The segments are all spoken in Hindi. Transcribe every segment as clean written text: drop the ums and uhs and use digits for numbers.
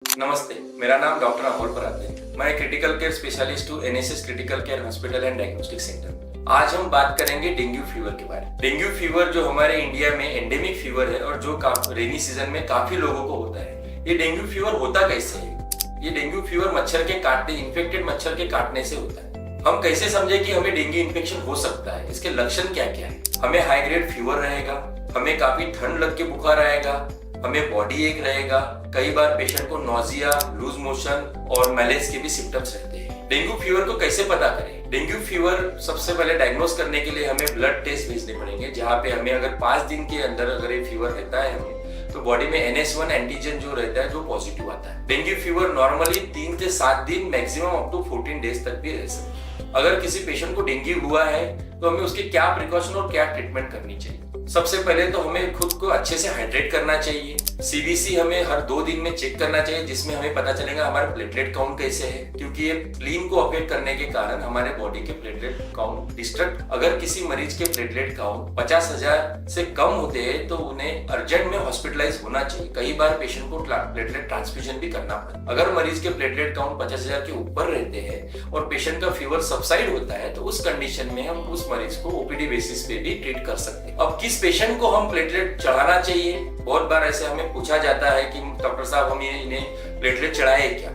नमस्ते, मेरा नाम डॉक्टर अमोल परात है। मैं क्रिटिकल केयर स्पेशलिस्ट हूँ NSS critical care hospital and diagnostic centre. आज हम बात करेंगे डेंगू फीवर के बारे में। डेंगू फीवर जो हमारे इंडिया में एंडेमिक फीवर है और जो रेनी सीजन में काफी लोगों को होता है। ये डेंगू फीवर होता कैसे है? ये डेंगू फीवर मच्छर के काटने, इन्फेक्टेड मच्छर के काटने से होता है। हम कैसे समझे कि हमें डेंगू इन्फेक्शन हो सकता है? इसके लक्षण क्या क्या है? हमें हाई ग्रेड फीवर रहेगा, हमें काफी ठंड लग के बुखार आएगा, हमें बॉडी एक रहेगा, कई बार पेशेंट को नोजिया, लूज मोशन और मैलेज के भी सिम्टम्स रहते हैं। डेंगू फीवर को कैसे पता करें? डेंगू फीवर सबसे पहले डायग्नोस करने के लिए हमें ब्लड टेस्ट भेजने पड़ेंगे, जहाँ पे हमें अगर 5 दिन के अंदर अगर ये फीवर रहता है हमें, तो बॉडी में NS1 एंटीजन जो रहता है जो पॉजिटिव आता है। डेंगू फीवर नॉर्मली 3 से 7 दिन मैक्सिमम अप टू 14 डेज तक भी रह सकता है। अगर किसी पेशेंट को डेंगू हुआ है तो हमें उसके क्या प्रिकॉशन और क्या ट्रीटमेंट करनी चाहिए? सबसे पहले तो हमें खुद को अच्छे से हाइड्रेट करना चाहिए। CBC हमें हर 2 दिन में चेक करना चाहिए, जिसमें हमें पता चलेगा हमारा प्लेटलेट काउंट कैसे है, क्योंकि ये लीन को अफेक्ट करने के कारण हमारे बॉडी के प्लेटलेट काउंट डिस्ट्रक्ट। अगर किसी मरीज के प्लेटलेट काउंट 50,000 से कम होते हैं तो उन्हें अर्जेंट में हॉस्पिटलाइज होना चाहिए। कई बार पेशेंट को प्लेटलेट ट्रांसफ्यूजन भी करना पड़ता है। अगर मरीज के प्लेटलेट काउंट 50,000 के ऊपर रहते हैं और पेशेंट का फीवर सबसाइड होता है तो उस कंडीशन में हम उस मरीज को OPD बेसिस पे भी ट्रीट कर सकते हैं। अब किस पेशेंट को हम प्लेटलेट चढ़ाना चाहिए? बहुत बार ऐसे हमें पूछा जाता है कि डॉक्टर साहब हम इन्हें प्लेटलेट चढ़ाए क्या?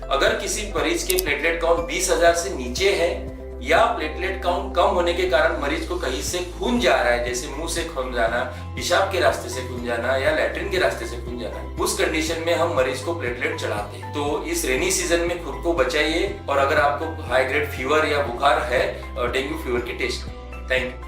अगर किसी मरीज के प्लेटलेट काउंट 20,000 से नीचे है या प्लेटलेट काउंट कम होने के कारण मरीज को कहीं से खून जा रहा है, जैसे मुंह से खून जाना, पेशाब के रास्ते से खून जाना या लैट्रिन के रास्ते से खून जाना, उस कंडीशन में हम मरीज को प्लेटलेट चढ़ाते हैं। तो इस रेनी सीजन में खुद को बचाइए और अगर आपको हाई ग्रेड फीवर या बुखार है, डेंगू फीवर की टेस्ट करें। Thank you.